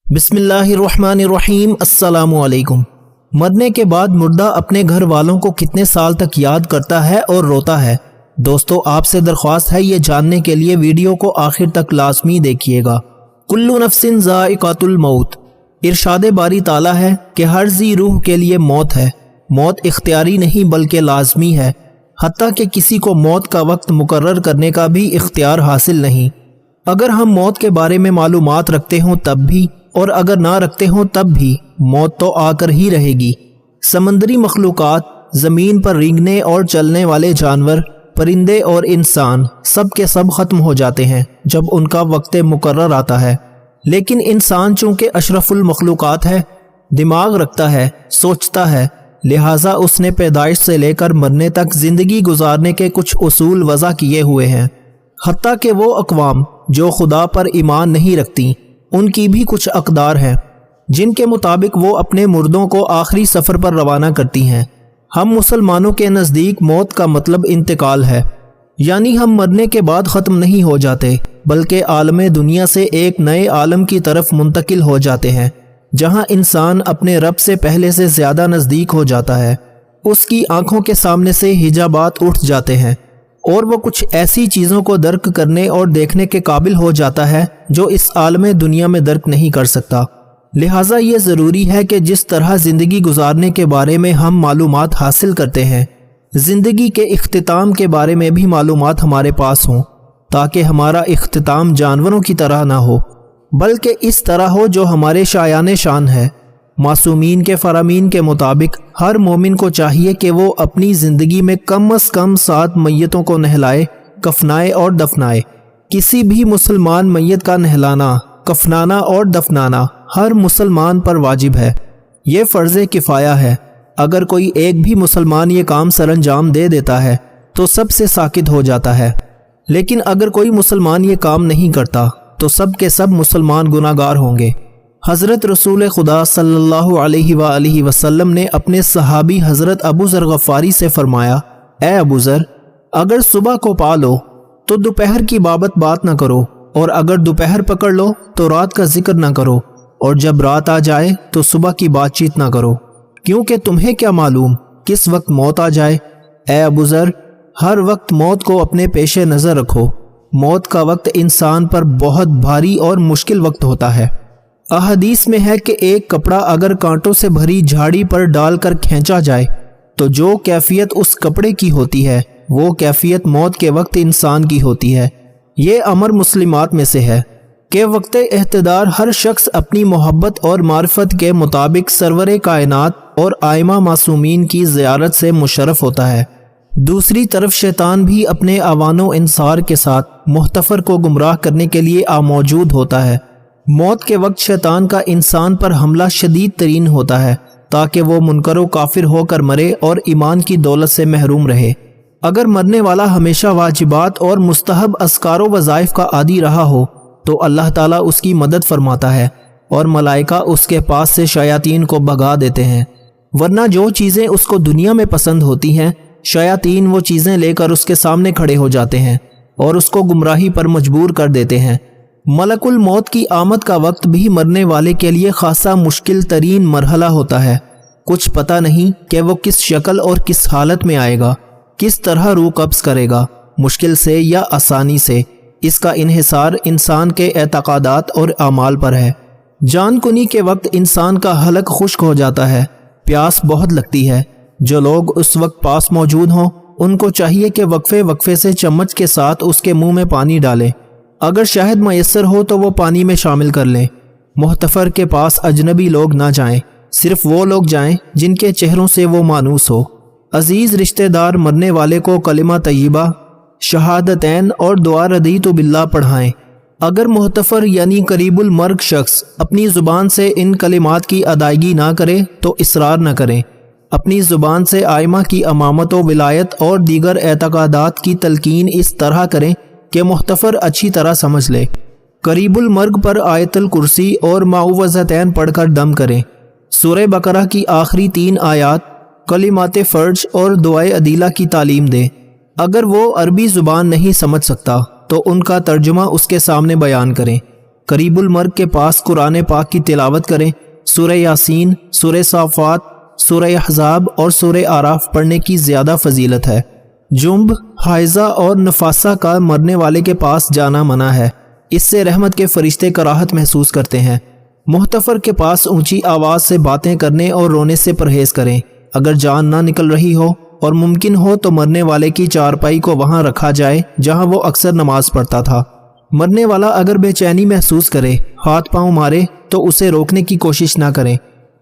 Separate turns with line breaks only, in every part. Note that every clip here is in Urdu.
بسم اللہ الرحمن الرحیم۔ السلام علیکم۔ مرنے کے بعد مردہ اپنے گھر والوں کو کتنے سال تک یاد کرتا ہے اور روتا ہے؟ دوستو، آپ سے درخواست ہے یہ جاننے کے لیے ویڈیو کو آخر تک لازمی دیکھیے گا۔ کل نفس ذائقۃ الموت، ارشاد باری تعالیٰ ہے کہ ہر ذی روح کے لیے موت ہے۔ موت اختیاری نہیں بلکہ لازمی ہے، حتیٰ کہ کسی کو موت کا وقت مقرر کرنے کا بھی اختیار حاصل نہیں۔ اگر ہم موت کے بارے میں معلومات رکھتے ہوں تب بھی، اور اگر نہ رکھتے ہوں تب بھی، موت تو آ کر ہی رہے گی۔ سمندری مخلوقات، زمین پر رینگنے اور چلنے والے جانور، پرندے اور انسان، سب کے سب ختم ہو جاتے ہیں جب ان کا وقت مقرر آتا ہے۔ لیکن انسان چونکہ اشرف المخلوقات ہے، دماغ رکھتا ہے، سوچتا ہے، لہٰذا اس نے پیدائش سے لے کر مرنے تک زندگی گزارنے کے کچھ اصول وضع کیے ہوئے ہیں۔ حتیٰ کہ وہ اقوام جو خدا پر ایمان نہیں رکھتی، ان کی بھی کچھ اقدار ہیں جن کے مطابق وہ اپنے مردوں کو آخری سفر پر روانہ کرتی ہیں۔ ہم مسلمانوں کے نزدیک موت کا مطلب انتقال ہے، یعنی ہم مرنے کے بعد ختم نہیں ہو جاتے بلکہ عالم دنیا سے ایک نئے عالم کی طرف منتقل ہو جاتے ہیں، جہاں انسان اپنے رب سے پہلے سے زیادہ نزدیک ہو جاتا ہے۔ اس کی آنکھوں کے سامنے سے حجابات اٹھ جاتے ہیں اور وہ کچھ ایسی چیزوں کو درک کرنے اور دیکھنے کے قابل ہو جاتا ہے جو اس عالم دنیا میں درک نہیں کر سکتا۔ لہٰذا یہ ضروری ہے کہ جس طرح زندگی گزارنے کے بارے میں ہم معلومات حاصل کرتے ہیں، زندگی کے اختتام کے بارے میں بھی معلومات ہمارے پاس ہوں، تاکہ ہمارا اختتام جانوروں کی طرح نہ ہو بلکہ اس طرح ہو جو ہمارے شایان شان ہے۔ معصومین کے فرامین کے مطابق ہر مومن کو چاہیے کہ وہ اپنی زندگی میں کم از کم 7 میتوں کو نہلائے، کفنائے اور دفنائے۔ کسی بھی مسلمان میت کا نہلانا، کفنانا اور دفنانا ہر مسلمان پر واجب ہے۔ یہ فرض کفایہ ہے۔ اگر کوئی ایک بھی مسلمان یہ کام سر انجام دے دیتا ہے تو سب سے ساکت ہو جاتا ہے، لیکن اگر کوئی مسلمان یہ کام نہیں کرتا تو سب کے سب مسلمان گناہگار ہوں گے۔ حضرت رسول خدا صلی اللہ علیہ وآلہ وسلم نے اپنے صحابی حضرت ابو ذر غفاری سے فرمایا، اے ابو ذر، اگر صبح کو پا لو تو دوپہر کی بابت بات نہ کرو، اور اگر دوپہر پکڑ لو تو رات کا ذکر نہ کرو، اور جب رات آ جائے تو صبح کی بات چیت نہ کرو، کیونکہ تمہیں کیا معلوم کس وقت موت آ جائے۔ اے ابو ذر، ہر وقت موت کو اپنے پیش نظر رکھو۔ موت کا وقت انسان پر بہت بھاری اور مشکل وقت ہوتا ہے۔ احادیث میں ہے کہ ایک کپڑا اگر کانٹوں سے بھری جھاڑی پر ڈال کر کھینچا جائے تو جو کیفیت اس کپڑے کی ہوتی ہے وہ کیفیت موت کے وقت انسان کی ہوتی ہے۔ یہ امر مسلمات میں سے ہے کہ وقت احتضار ہر شخص اپنی محبت اور معرفت کے مطابق سرور کائنات اور آئمہ معصومین کی زیارت سے مشرف ہوتا ہے۔ دوسری طرف شیطان بھی اپنے اعوان و انصار کے ساتھ محتفر کو گمراہ کرنے کے لیے موجود ہوتا ہے۔ موت کے وقت شیطان کا انسان پر حملہ شدید ترین ہوتا ہے تاکہ وہ منکر و کافر ہو کر مرے اور ایمان کی دولت سے محروم رہے۔ اگر مرنے والا ہمیشہ واجبات اور مستحب اذکار و وظائف کا عادی رہا ہو تو اللہ تعالیٰ اس کی مدد فرماتا ہے اور ملائکہ اس کے پاس سے شیاطین کو بھگا دیتے ہیں، ورنہ جو چیزیں اس کو دنیا میں پسند ہوتی ہیں، شیاطین وہ چیزیں لے کر اس کے سامنے کھڑے ہو جاتے ہیں اور اس کو گمراہی پر مجبور کر دیتے ہیں۔ ملک الموت کی آمد کا وقت بھی مرنے والے کے لیے خاصا مشکل ترین مرحلہ ہوتا ہے۔ کچھ پتہ نہیں کہ وہ کس شکل اور کس حالت میں آئے گا، کس طرح روح قبض کرے گا، مشکل سے یا آسانی سے۔ اس کا انحصار انسان کے اعتقادات اور اعمال پر ہے۔ جان کنی کے وقت انسان کا حلق خشک ہو جاتا ہے، پیاس بہت لگتی ہے۔ جو لوگ اس وقت پاس موجود ہوں ان کو چاہیے کہ وقفے وقفے سے چمچ کے ساتھ اس کے منہ میں پانی ڈالیں۔ اگر شہد میسر ہو تو وہ پانی میں شامل کر لیں۔ محتفر کے پاس اجنبی لوگ نہ جائیں، صرف وہ لوگ جائیں جن کے چہروں سے وہ مانوس ہو۔ عزیز رشتہ دار مرنے والے کو کلمہ طیبہ، شہادتین اور دعا رضیت باللہ پڑھائیں۔ اگر محتفر یعنی قریب المرگ شخص اپنی زبان سے ان کلمات کی ادائیگی نہ کرے تو اصرار نہ کریں۔ اپنی زبان سے آئمہ کی امامت و ولایت اور دیگر اعتقادات کی تلقین اس طرح کریں کہ محتفر اچھی طرح سمجھ لے۔ قریب المرگ پر آیت الکرسی اور معوذتین پڑھ کر دم کریں۔ سورہ بقرہ کی آخری 3 آیات، کلمات فرج اور دعائے عدیلہ کی تعلیم دیں۔ اگر وہ عربی زبان نہیں سمجھ سکتا تو ان کا ترجمہ اس کے سامنے بیان کریں۔ قریب المرگ کے پاس قرآن پاک کی تلاوت کریں۔ سورہ یاسین، سورہ صافات، سورہ احزاب اور سورہ آراف پڑھنے کی زیادہ فضیلت ہے۔ جنب، حائضہ اور نفاسہ کا مرنے والے کے پاس جانا منع ہے، اس سے رحمت کے فرشتے کراہت محسوس کرتے ہیں۔ محتفر کے پاس اونچی آواز سے باتیں کرنے اور رونے سے پرہیز کریں۔ اگر جان نہ نکل رہی ہو اور ممکن ہو تو مرنے والے کی چارپائی کو وہاں رکھا جائے جہاں وہ اکثر نماز پڑھتا تھا۔ مرنے والا اگر بے چینی محسوس کرے، ہاتھ پاؤں مارے تو اسے روکنے کی کوشش نہ کریں۔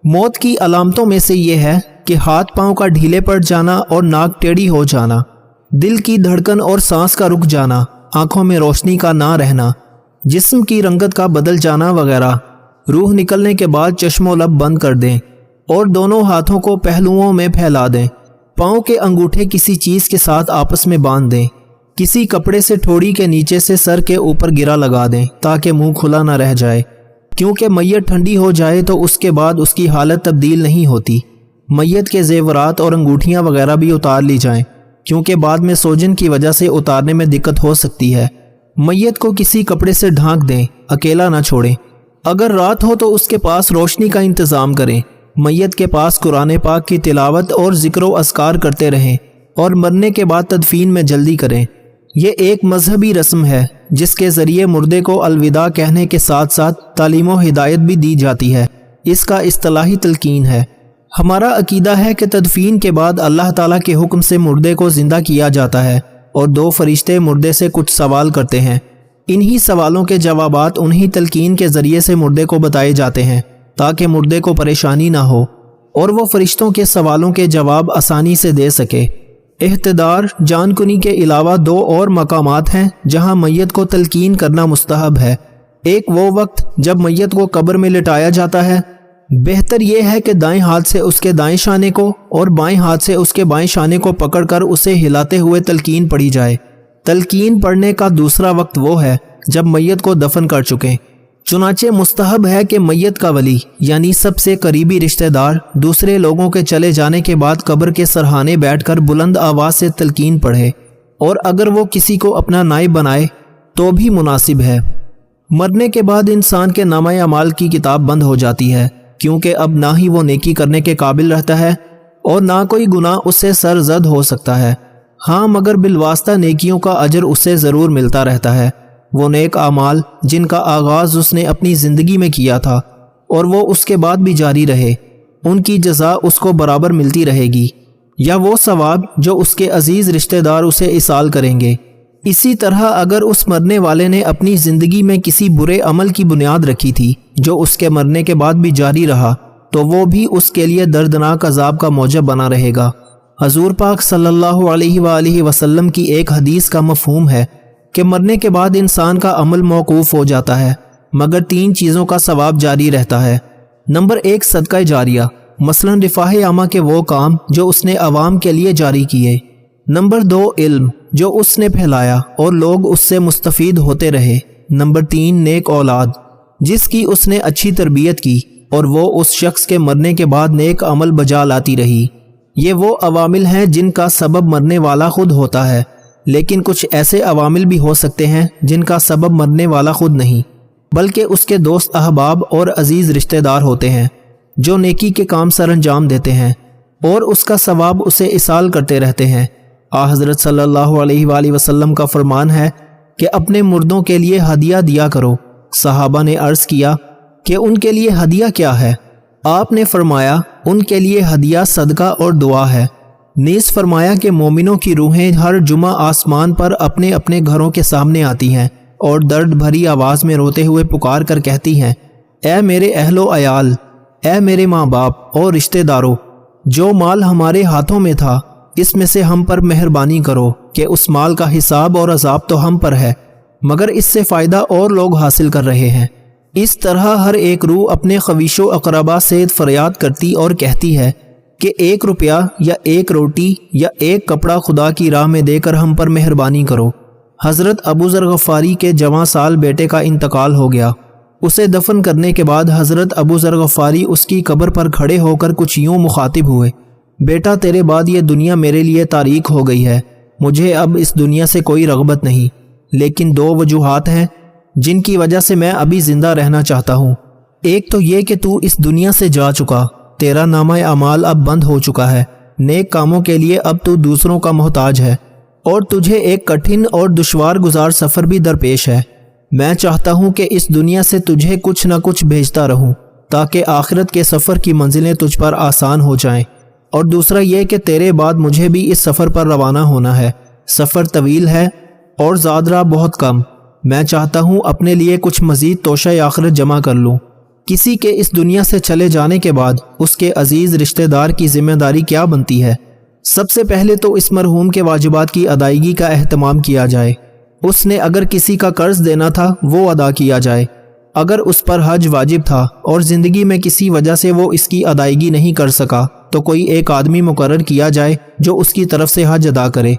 موت کی علامتوں میں سے یہ ہے کہ ہاتھ پاؤں کا ڈھیلے پڑ جانا اور ناک ٹیڑھی ہو جانا، دل کی دھڑکن اور سانس کا رک جانا، آنکھوں میں روشنی کا نہ رہنا، جسم کی رنگت کا بدل جانا وغیرہ۔ روح نکلنے کے بعد چشم و لب بند کر دیں اور دونوں ہاتھوں کو پہلوؤں میں پھیلا دیں۔ پاؤں کے انگوٹھے کسی چیز کے ساتھ آپس میں باندھ دیں۔ کسی کپڑے سے ٹھوڑی کے نیچے سے سر کے اوپر گرا لگا دیں تاکہ منہ کھلا نہ رہ جائے، کیونکہ میت ٹھنڈی ہو جائے تو اس کے بعد اس کی حالت تبدیل نہیں ہوتی۔ میت کے زیورات اور انگوٹھیاں وغیرہ بھی اتار لی جائیں، کیونکہ بعد میں سوجن کی وجہ سے اتارنے میں دقت ہو سکتی ہے۔ میت کو کسی کپڑے سے ڈھانک دیں، اکیلا نہ چھوڑیں۔ اگر رات ہو تو اس کے پاس روشنی کا انتظام کریں۔ میت کے پاس قرآن پاک کی تلاوت اور ذکر و اذکار کرتے رہیں اور مرنے کے بعد تدفین میں جلدی کریں۔ یہ ایک مذہبی رسم ہے جس کے ذریعے مردے کو الوداع کہنے کے ساتھ ساتھ تعلیم و ہدایت بھی دی جاتی ہے۔ اس کا اصطلاحی تلقین ہے۔ ہمارا عقیدہ ہے کہ تدفین کے بعد اللہ تعالیٰ کے حکم سے مردے کو زندہ کیا جاتا ہے اور دو فرشتے مردے سے کچھ سوال کرتے ہیں۔ انہی سوالوں کے جوابات انہی تلقین کے ذریعے سے مردے کو بتائے جاتے ہیں تاکہ مردے کو پریشانی نہ ہو اور وہ فرشتوں کے سوالوں کے جواب آسانی سے دے سکے۔ احتضار جان کنی کے علاوہ دو اور مقامات ہیں جہاں میت کو تلقین کرنا مستحب ہے۔ ایک وہ وقت جب میت کو قبر میں لٹایا جاتا ہے، بہتر یہ ہے کہ دائیں ہاتھ سے اس کے دائیں شانے کو اور بائیں ہاتھ سے اس کے بائیں شانے کو پکڑ کر اسے ہلاتے ہوئے تلقین پڑھی جائے۔ تلقین پڑھنے کا دوسرا وقت وہ ہے جب میت کو دفن کر چکیں۔ چنانچہ مستحب ہے کہ میت کا ولی یعنی سب سے قریبی رشتہ دار دوسرے لوگوں کے چلے جانے کے بعد قبر کے سرہانے بیٹھ کر بلند آواز سے تلقین پڑھے، اور اگر وہ کسی کو اپنا نائب بنائے تو بھی مناسب ہے۔ مرنے کے بعد انسان کے نامہ اعمال کی کتاب بند ہو جاتی ہے، کیونکہ اب نہ ہی وہ نیکی کرنے کے قابل رہتا ہے اور نہ کوئی گناہ اس سے سرزد ہو سکتا ہے۔ ہاں مگر بالواسطہ نیکیوں کا اجر اسے ضرور ملتا رہتا ہے۔ وہ نیک اعمال جن کا آغاز اس نے اپنی زندگی میں کیا تھا اور وہ اس کے بعد بھی جاری رہے، ان کی جزا اس کو برابر ملتی رہے گی، یا وہ ثواب جو اس کے عزیز رشتہ دار اسے ایصال کریں گے۔ اسی طرح اگر اس مرنے والے نے اپنی زندگی میں کسی برے عمل کی بنیاد رکھی تھی جو اس کے مرنے کے بعد بھی جاری رہا تو وہ بھی اس کے لیے دردناک عذاب کا موجب بنا رہے گا۔ حضور پاک صلی اللہ علیہ وآلہ وسلم کی ایک حدیث کا مفہوم ہے کہ مرنے کے بعد انسان کا عمل موقوف ہو جاتا ہے مگر تین چیزوں کا ثواب جاری رہتا ہے۔ نمبر 1 صدقہ جاریہ، مثلا رفاہ عامہ کے وہ کام جو اس نے عوام کے لیے جاری کیے۔ نمبر 2 علم جو اس نے پھیلایا اور لوگ اس سے مستفید ہوتے رہے۔ نمبر 3 نیک اولاد جس کی اس نے اچھی تربیت کی اور وہ اس شخص کے مرنے کے بعد نیک عمل بجا لاتی رہی۔ یہ وہ عوامل ہیں جن کا سبب مرنے والا خود ہوتا ہے، لیکن کچھ ایسے عوامل بھی ہو سکتے ہیں جن کا سبب مرنے والا خود نہیں بلکہ اس کے دوست احباب اور عزیز رشتہ دار ہوتے ہیں جو نیکی کے کام سر انجام دیتے ہیں اور اس کا ثواب اسے ایصال کرتے رہتے ہیں۔ حضرت صلی اللہ علیہ وآلہ وسلم کا فرمان ہے کہ اپنے مردوں کے لیے ہدیہ دیا کرو۔ صحابہ نے عرض کیا کہ ان کے لیے ہدیہ کیا ہے؟ آپ نے فرمایا ان کے لیے ہدیہ صدقہ اور دعا ہے۔ نیز فرمایا کہ مومنوں کی روحیں ہر جمعہ آسمان پر اپنے اپنے گھروں کے سامنے آتی ہیں اور درد بھری آواز میں روتے ہوئے پکار کر کہتی ہیں، اے میرے اہل و عیال، اے میرے ماں باپ اور رشتہ داروں، جو مال ہمارے ہاتھوں میں تھا اس میں سے ہم پر مہربانی کرو کہ اس مال کا حساب اور عذاب تو ہم پر ہے، مگر اس سے فائدہ اور لوگ حاصل کر رہے ہیں۔ اس طرح ہر ایک روح اپنے خویش و اقربا سے فریاد کرتی اور کہتی ہے کہ 1 روپیہ یا 1 روٹی یا 1 کپڑا خدا کی راہ میں دے کر ہم پر مہربانی کرو۔ حضرت ابو ذر غفاری کے جوان سال بیٹے کا انتقال ہو گیا۔ اسے دفن کرنے کے بعد حضرت ابو ذر غفاری اس کی قبر پر کھڑے ہو کر کچھ یوں مخاطب ہوئے، بیٹا تیرے بعد یہ دنیا میرے لیے تاریک ہو گئی ہے، مجھے اب اس دنیا سے کوئی رغبت نہیں، لیکن 2 وجوہات ہیں۔ جن کی وجہ سے میں ابھی زندہ رہنا چاہتا ہوں۔ ایک تو یہ کہ تو اس دنیا سے جا چکا، تیرا نامہ اعمال اب بند ہو چکا ہے، نیک کاموں کے لیے اب تو دوسروں کا محتاج ہے، اور تجھے ایک کٹھن اور دشوار گزار سفر بھی درپیش ہے۔ میں چاہتا ہوں کہ اس دنیا سے تجھے کچھ نہ کچھ بھیجتا رہوں تاکہ آخرت کے سفر کی منزلیں تجھ پر آسان ہو جائیں، اور دوسرا یہ کہ تیرے بعد مجھے بھی اس سفر پر روانہ ہونا ہے۔ سفر طویل ہے اور زاد راہ بہت کم۔ میں چاہتا ہوں اپنے لیے کچھ مزید توشہ آخرت جمع کر لوں۔ کسی کے اس دنیا سے چلے جانے کے بعد اس کے عزیز رشتہ دار کی ذمہ داری کیا بنتی ہے؟ سب سے پہلے تو اس مرحوم کے واجبات کی ادائیگی کا اہتمام کیا جائے۔ اس نے اگر کسی کا قرض دینا تھا وہ ادا کیا جائے۔ اگر اس پر حج واجب تھا اور زندگی میں کسی وجہ سے وہ اس کی ادائیگی نہیں کر سکا تو کوئی ایک آدمی مقرر کیا جائے جو اس کی طرف سے حج ادا کرے۔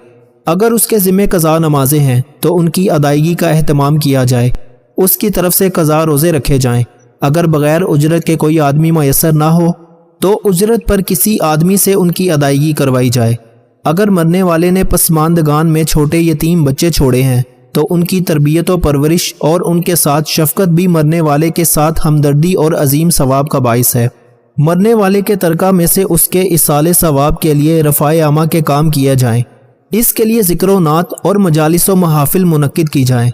اگر اس کے ذمہ قضا نمازیں ہیں تو ان کی ادائیگی کا اہتمام کیا جائے، اس کی طرف سے قضا روزے رکھے جائیں۔ اگر بغیر اجرت کے کوئی آدمی میسر نہ ہو تو اجرت پر کسی آدمی سے ان کی ادائیگی کروائی جائے۔ اگر مرنے والے نے پسماندگان میں چھوٹے یتیم بچے چھوڑے ہیں تو ان کی تربیت و پرورش اور ان کے ساتھ شفقت بھی مرنے والے کے ساتھ ہمدردی اور عظیم ثواب کا باعث ہے۔ مرنے والے کے ترکہ میں سے اس کے ایصال ثواب کے لیے رفع عامہ کے کام کیے جائیں۔ اس کے لیے ذکر و نعت اور مجالس و محافل منعقد کی جائیں۔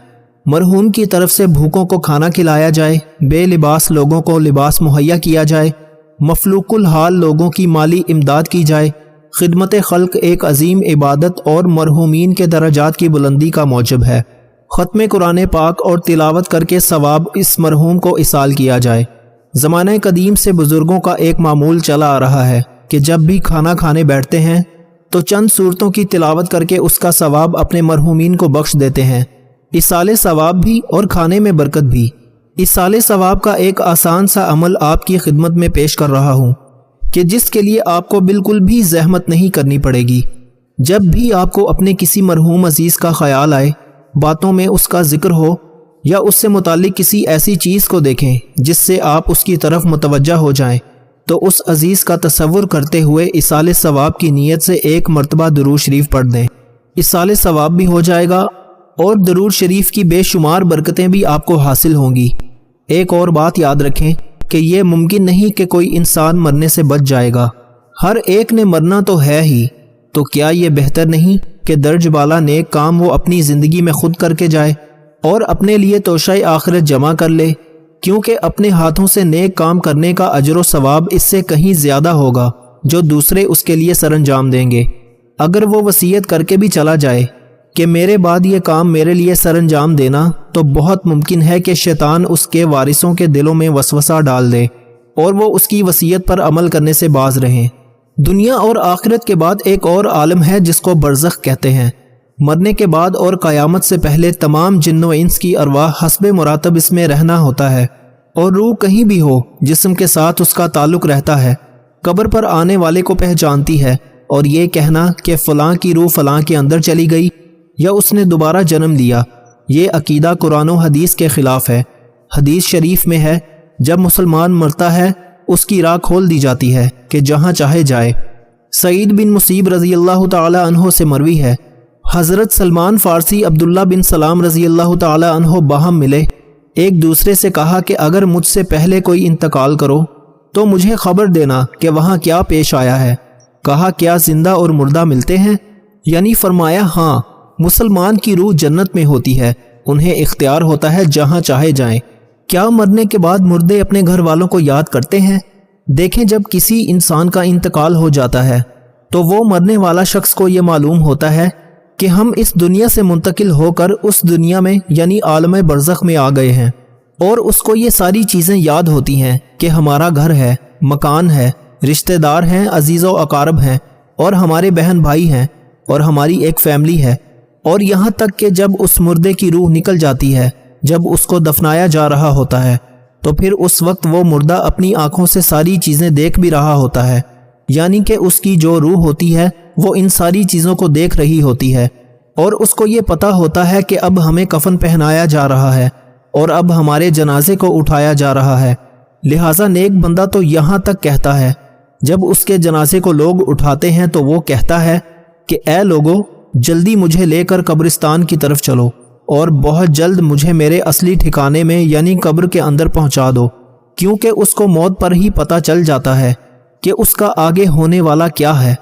مرحوم کی طرف سے بھوکوں کو کھانا کھلایا جائے، بے لباس لوگوں کو لباس مہیا کیا جائے، مفلوق الحال لوگوں کی مالی امداد کی جائے۔ خدمت خلق ایک عظیم عبادت اور مرحومین کے درجات کی بلندی کا موجب ہے۔ ختم قرآن پاک اور تلاوت کر کے ثواب اس مرحوم کو ایصال کیا جائے۔ زمانہ قدیم سے بزرگوں کا ایک معمول چلا آ رہا ہے کہ جب بھی کھانا کھانے بیٹھتے ہیں تو چند سورتوں کی تلاوت کر کے اس کا ثواب اپنے مرحومین کو بخش دیتے ہیں۔ ایصال ثواب بھی اور کھانے میں برکت بھی۔ ایصال ثواب کا ایک آسان سا عمل آپ کی خدمت میں پیش کر رہا ہوں کہ جس کے لیے آپ کو بالکل بھی زحمت نہیں کرنی پڑے گی۔ جب بھی آپ کو اپنے کسی مرحوم عزیز کا خیال آئے، باتوں میں اس کا ذکر ہو یا اس سے متعلق کسی ایسی چیز کو دیکھیں جس سے آپ اس کی طرف متوجہ ہو جائیں، تو اس عزیز کا تصور کرتے ہوئے ایصال ثواب کی نیت سے ایک مرتبہ درود شریف پڑھ دیں۔ ایصال ثواب بھی ہو جائے گا اور درود شریف کی بے شمار برکتیں بھی آپ کو حاصل ہوں گی۔ ایک اور بات یاد رکھیں کہ یہ ممکن نہیں کہ کوئی انسان مرنے سے بچ جائے گا۔ ہر ایک نے مرنا تو ہے ہی، تو کیا یہ بہتر نہیں کہ درج بالا نیک کام وہ اپنی زندگی میں خود کر کے جائے اور اپنے لیے توشہ آخرت جمع کر لے، کیونکہ اپنے ہاتھوں سے نیک کام کرنے کا اجر و ثواب اس سے کہیں زیادہ ہوگا جو دوسرے اس کے لیے سر انجام دیں گے۔ اگر وہ وصیت کر کے بھی چلا جائے کہ میرے بعد یہ کام میرے لیے سر انجام دینا، تو بہت ممکن ہے کہ شیطان اس کے وارثوں کے دلوں میں وسوسہ ڈال دے اور وہ اس کی وصیت پر عمل کرنے سے باز رہیں۔ دنیا اور آخرت کے بعد ایک اور عالم ہے جس کو برزخ کہتے ہیں۔ مرنے کے بعد اور قیامت سے پہلے تمام جن و انس کی ارواح حسب مراتب اس میں رہنا ہوتا ہے، اور روح کہیں بھی ہو جسم کے ساتھ اس کا تعلق رہتا ہے۔ قبر پر آنے والے کو پہچانتی ہے، اور یہ کہنا کہ فلاں کی روح فلاں کے اندر چلی گئی یا اس نے دوبارہ جنم لیا، یہ عقیدہ قرآن و حدیث کے خلاف ہے۔ حدیث شریف میں ہے، جب مسلمان مرتا ہے اس کی راہ کھول دی جاتی ہے کہ جہاں چاہے جائے۔ سعید بن مصیب رضی اللہ تعالی عنہ سے مروی ہے، حضرت سلمان فارسی عبداللہ بن سلام رضی اللہ تعالی عنہ باہم ملے، ایک دوسرے سے کہا کہ اگر مجھ سے پہلے کوئی انتقال کرو تو مجھے خبر دینا کہ وہاں کیا پیش آیا ہے۔ کہا کیا زندہ اور مردہ ملتے ہیں؟ یعنی فرمایا ہاں، مسلمان کی روح جنت میں ہوتی ہے، انہیں اختیار ہوتا ہے جہاں چاہے جائیں۔ کیا مرنے کے بعد مردے اپنے گھر والوں کو یاد کرتے ہیں؟ دیکھیں، جب کسی انسان کا انتقال ہو جاتا ہے تو وہ مرنے والا شخص کو یہ معلوم ہوتا ہے کہ ہم اس دنیا سے منتقل ہو کر اس دنیا میں یعنی عالم برزخ میں آ گئے ہیں، اور اس کو یہ ساری چیزیں یاد ہوتی ہیں کہ ہمارا گھر ہے، مکان ہے، رشتہ دار ہیں، عزیز و اقارب ہیں، اور ہمارے بہن بھائی ہیں، اور ہماری ایک فیملی ہے۔ اور یہاں تک کہ جب اس مردے کی روح نکل جاتی ہے، جب اس کو دفنایا جا رہا ہوتا ہے، تو پھر اس وقت وہ مردہ اپنی آنکھوں سے ساری چیزیں دیکھ بھی رہا ہوتا ہے، یعنی کہ اس کی جو روح ہوتی ہے وہ ان ساری چیزوں کو دیکھ رہی ہوتی ہے، اور اس کو یہ پتہ ہوتا ہے کہ اب ہمیں کفن پہنایا جا رہا ہے اور اب ہمارے جنازے کو اٹھایا جا رہا ہے۔ لہٰذا نیک بندہ تو یہاں تک کہتا ہے، جب اس کے جنازے کو لوگ اٹھاتے ہیں تو وہ کہتا ہے کہ اے لوگو، جلدی مجھے لے کر قبرستان کی طرف چلو اور بہت جلد مجھے میرے اصلی ٹھکانے میں یعنی قبر کے اندر پہنچا دو، کیونکہ اس کو موت پر ہی پتہ چل جاتا ہے کہ اس کا آگے ہونے والا کیا ہے،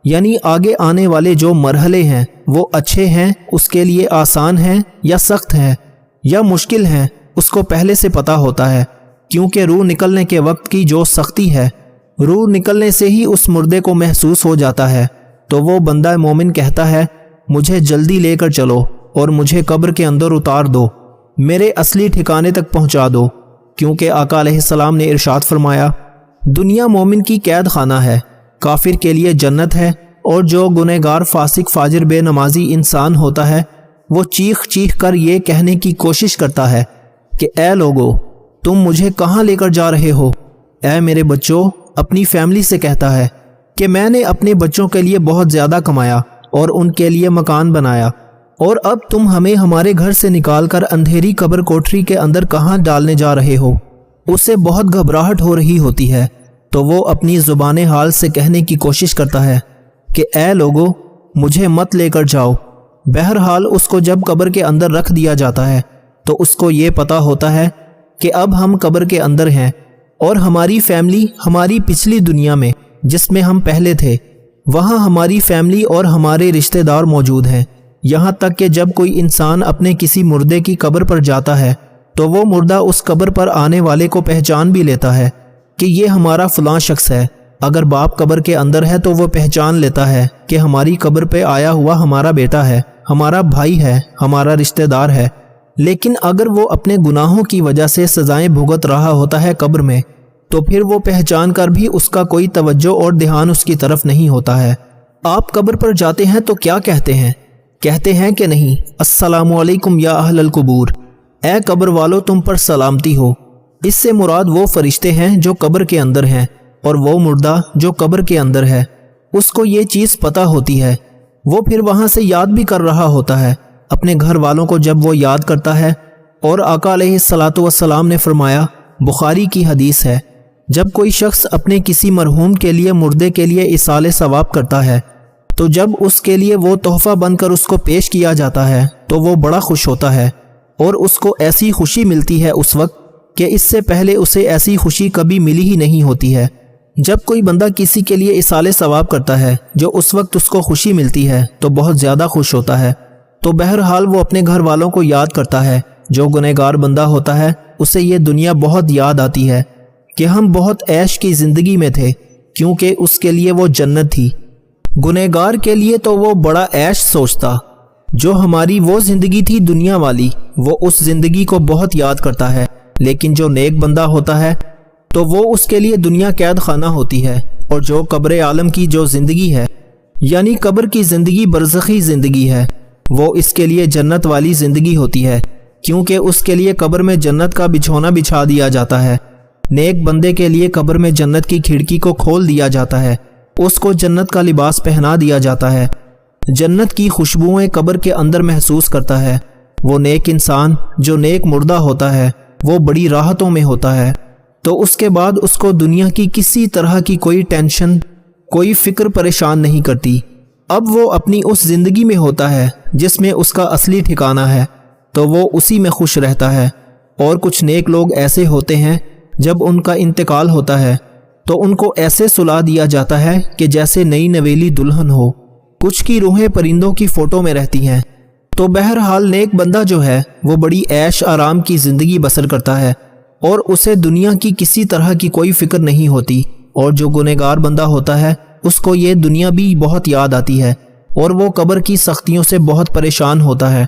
یعنی آگے آنے والے جو مرحلے ہیں وہ اچھے ہیں، اس کے لیے آسان ہیں یا سخت ہیں یا مشکل ہیں، اس کو پہلے سے پتہ ہوتا ہے، کیونکہ روح نکلنے کے وقت کی جو سختی ہے روح نکلنے سے ہی اس مردے کو محسوس ہو جاتا ہے۔ تو وہ بندہ مومن کہتا ہے مجھے جلدی لے کر چلو اور مجھے قبر کے اندر اتار دو، میرے اصلی ٹھکانے تک پہنچا دو، کیونکہ آقا علیہ السلام نے ارشاد فرمایا دنیا مومن کی قید خانہ ہے، کافر کے لیے جنت ہے، اور جو گنہگار فاسق فاجر بے نمازی انسان ہوتا ہے وہ چیخ چیخ کر یہ کہنے کی کوشش کرتا ہے کہ اے لوگو تم مجھے کہاں لے کر جا رہے ہو؟ اے میرے بچوں، اپنی فیملی سے کہتا ہے کہ میں نے اپنے بچوں کے لیے بہت زیادہ کمایا اور ان کے لیے مکان بنایا، اور اب تم ہمیں ہمارے گھر سے نکال کر اندھیری قبر کوٹری کے اندر کہاں ڈالنے جا رہے ہو؟ اسے بہت گھبراہٹ ہو رہی ہوتی ہے، تو وہ اپنی زبان حال سے کہنے کی کوشش کرتا ہے کہ اے لوگو مجھے مت لے کر جاؤ۔ بہرحال اس کو جب قبر کے اندر رکھ دیا جاتا ہے تو اس کو یہ پتہ ہوتا ہے کہ اب ہم قبر کے اندر ہیں، اور ہماری فیملی ہماری پچھلی دنیا میں جس میں ہم پہلے تھے وہاں ہماری فیملی اور ہمارے رشتہ دار موجود ہیں، یہاں تک کہ جب کوئی انسان اپنے کسی مردے کی قبر پر جاتا ہے تو وہ مردہ اس قبر پر آنے والے کو پہچان بھی لیتا ہے کہ یہ ہمارا فلاں شخص ہے۔ اگر باپ قبر کے اندر ہے تو وہ پہچان لیتا ہے کہ ہماری قبر پہ آیا ہوا ہمارا بیٹا ہے، ہمارا بھائی ہے، ہمارا رشتہ دار ہے۔ لیکن اگر وہ اپنے گناہوں کی وجہ سے سزائیں بھگت رہا ہوتا ہے قبر میں، تو پھر وہ پہچان کر بھی اس کا کوئی توجہ اور دھیان اس کی طرف نہیں ہوتا ہے۔ آپ قبر پر جاتے ہیں تو کیا کہتے ہیں؟ کہتے ہیں کہ نہیں السلام علیکم یا اہل القبور، اے قبر والو تم پر سلامتی ہو۔ اس سے مراد وہ فرشتے ہیں جو قبر کے اندر ہیں، اور وہ مردہ جو قبر کے اندر ہے اس کو یہ چیز پتہ ہوتی ہے، وہ پھر وہاں سے یاد بھی کر رہا ہوتا ہے اپنے گھر والوں کو۔ جب وہ یاد کرتا ہے، اور آقا علیہ السلام نے فرمایا، بخاری کی حدیث ہے، جب کوئی شخص اپنے کسی مرحوم کے لیے مردے کے لیے ایصال ثواب کرتا ہے تو جب اس کے لیے وہ تحفہ بن کر اس کو پیش کیا جاتا ہے تو وہ بڑا خوش ہوتا ہے، اور اس کو ایسی خوشی ملتی ہے اس وقت کہ اس سے پہلے اسے ایسی خوشی کبھی ملی ہی نہیں ہوتی ہے۔ جب کوئی بندہ کسی کے لیے ایصال ثواب کرتا ہے جو اس وقت اس کو خوشی ملتی ہے تو بہت زیادہ خوش ہوتا ہے۔ تو بہرحال وہ اپنے گھر والوں کو یاد کرتا ہے۔ جو گنہگار بندہ ہوتا ہے اسے یہ دنیا بہت یاد آتی ہے کہ ہم بہت عیش کی زندگی میں تھے، کیونکہ اس کے لیے وہ جنت تھی۔ گنہگار کے لیے تو وہ بڑا عیش سوچتا، جو ہماری وہ زندگی تھی دنیا والی، وہ اس زندگی کو بہت یاد کرتا ہے۔ لیکن جو نیک بندہ ہوتا ہے تو وہ اس کے لیے دنیا قید خانہ ہوتی ہے، اور جو قبر عالم کی جو زندگی ہے یعنی قبر کی زندگی برزخی زندگی ہے، وہ اس کے لیے جنت والی زندگی ہوتی ہے، کیونکہ اس کے لیے قبر میں جنت کا بچھونا بچھا دیا جاتا ہے۔ نیک بندے کے لیے قبر میں جنت کی کھڑکی کو کھول دیا جاتا ہے، اس کو جنت کا لباس پہنا دیا جاتا ہے، جنت کی خوشبوئیں قبر کے اندر محسوس کرتا ہے۔ وہ نیک انسان جو نیک مردہ ہوتا ہے وہ بڑی راحتوں میں ہوتا ہے، تو اس کے بعد اس کو دنیا کی کسی طرح کی کوئی ٹینشن، کوئی فکر پریشان نہیں کرتی۔ اب وہ اپنی اس زندگی میں ہوتا ہے جس میں اس کا اصلی ٹھکانہ ہے، تو وہ اسی میں خوش رہتا ہے۔ اور کچھ نیک لوگ ایسے ہوتے ہیں جب ان کا انتقال ہوتا ہے تو ان کو ایسے سلا دیا جاتا ہے کہ جیسے نئی نویلی دلہن ہو، کچھ کی روحیں پرندوں کی فوٹو میں رہتی ہیں۔ تو بہرحال نیک بندہ جو ہے وہ بڑی عیش آرام کی زندگی بسر کرتا ہے، اور اسے دنیا کی کسی طرح کی کوئی فکر نہیں ہوتی۔ اور جو گنہگار بندہ ہوتا ہے اس کو یہ دنیا بھی بہت یاد آتی ہے، اور وہ قبر کی سختیوں سے بہت پریشان ہوتا ہے۔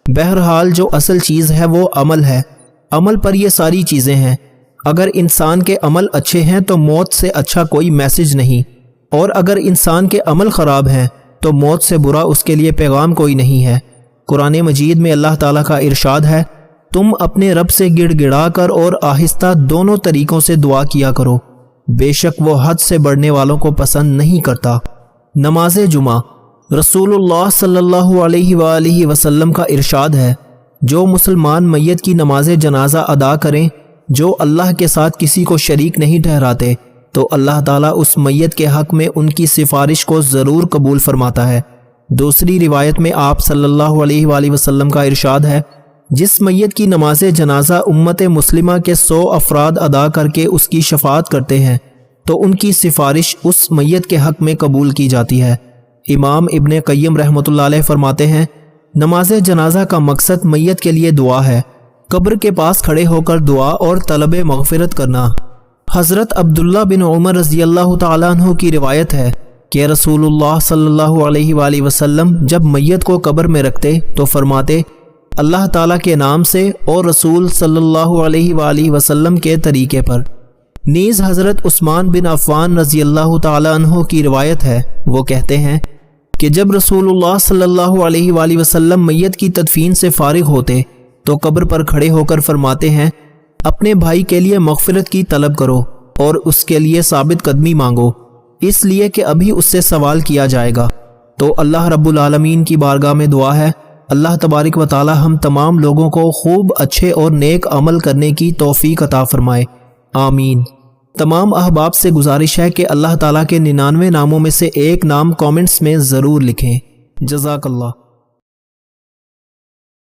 بہرحال جو اصل چیز ہے وہ عمل ہے، عمل پر یہ ساری چیزیں ہیں۔ اگر انسان کے عمل اچھے ہیں تو موت سے اچھا کوئی میسج نہیں، اور اگر انسان کے عمل خراب ہیں تو موت سے برا اس کے لیے پیغام کوئی نہیں ہے۔ قرآن مجید میں اللہ تعالیٰ کا ارشاد ہے، تم اپنے رب سے گڑ گڑا کر اور آہستہ دونوں طریقوں سے دعا کیا کرو، بے شک وہ حد سے بڑھنے والوں کو پسند نہیں کرتا۔ نماز جمعہ، رسول اللہ صلی اللہ علیہ وآلہ وسلم کا ارشاد ہے، جو مسلمان میت کی نماز جنازہ ادا کریں جو اللہ کے ساتھ کسی کو شریک نہیں ٹھہراتے، تو اللہ تعالیٰ اس میت کے حق میں ان کی سفارش کو ضرور قبول فرماتا ہے۔ دوسری روایت میں آپ صلی اللہ علیہ وآلہ وسلم کا ارشاد ہے، جس میت کی نماز جنازہ امت مسلمہ کے 100 افراد ادا کر کے اس کی شفاعت کرتے ہیں تو ان کی سفارش اس میت کے حق میں قبول کی جاتی ہے۔ امام ابن قیم رحمۃ اللہ علیہ فرماتے ہیں، نماز جنازہ کا مقصد میت کے لیے دعا ہے، قبر کے پاس کھڑے ہو کر دعا اور طلب مغفرت کرنا۔ حضرت عبداللہ بن عمر رضی اللہ تعالیٰ عنہ کی روایت ہے کہ رسول اللہ صلی اللہ علیہ وآلہ وسلم جب میت کو قبر میں رکھتے تو فرماتے، اللہ تعالیٰ کے نام سے اور رسول صلی اللہ علیہ وآلہ وسلم کے طریقے پر۔ نیز حضرت عثمان بن عفان رضی اللہ تعالیٰ عنہ کی روایت ہے، وہ کہتے ہیں کہ جب رسول اللہ صلی اللہ علیہ وآلہ وسلم میت کی تدفین سے فارغ ہوتے تو قبر پر کھڑے ہو کر فرماتے ہیں، اپنے بھائی کے لیے مغفرت کی طلب کرو اور اس کے لیے ثابت قدمی مانگو، اس لیے کہ ابھی اس سے سوال کیا جائے گا۔ تو اللہ رب العالمین کی بارگاہ میں دعا ہے، اللہ تبارک و تعالی ہم تمام لوگوں کو خوب اچھے اور نیک عمل کرنے کی توفیق عطا فرمائے، آمین۔ تمام احباب سے گزارش ہے کہ اللہ تعالیٰ کے 99 ناموں میں سے ایک نام کامنٹس میں ضرور لکھیں۔ جزاک اللہ۔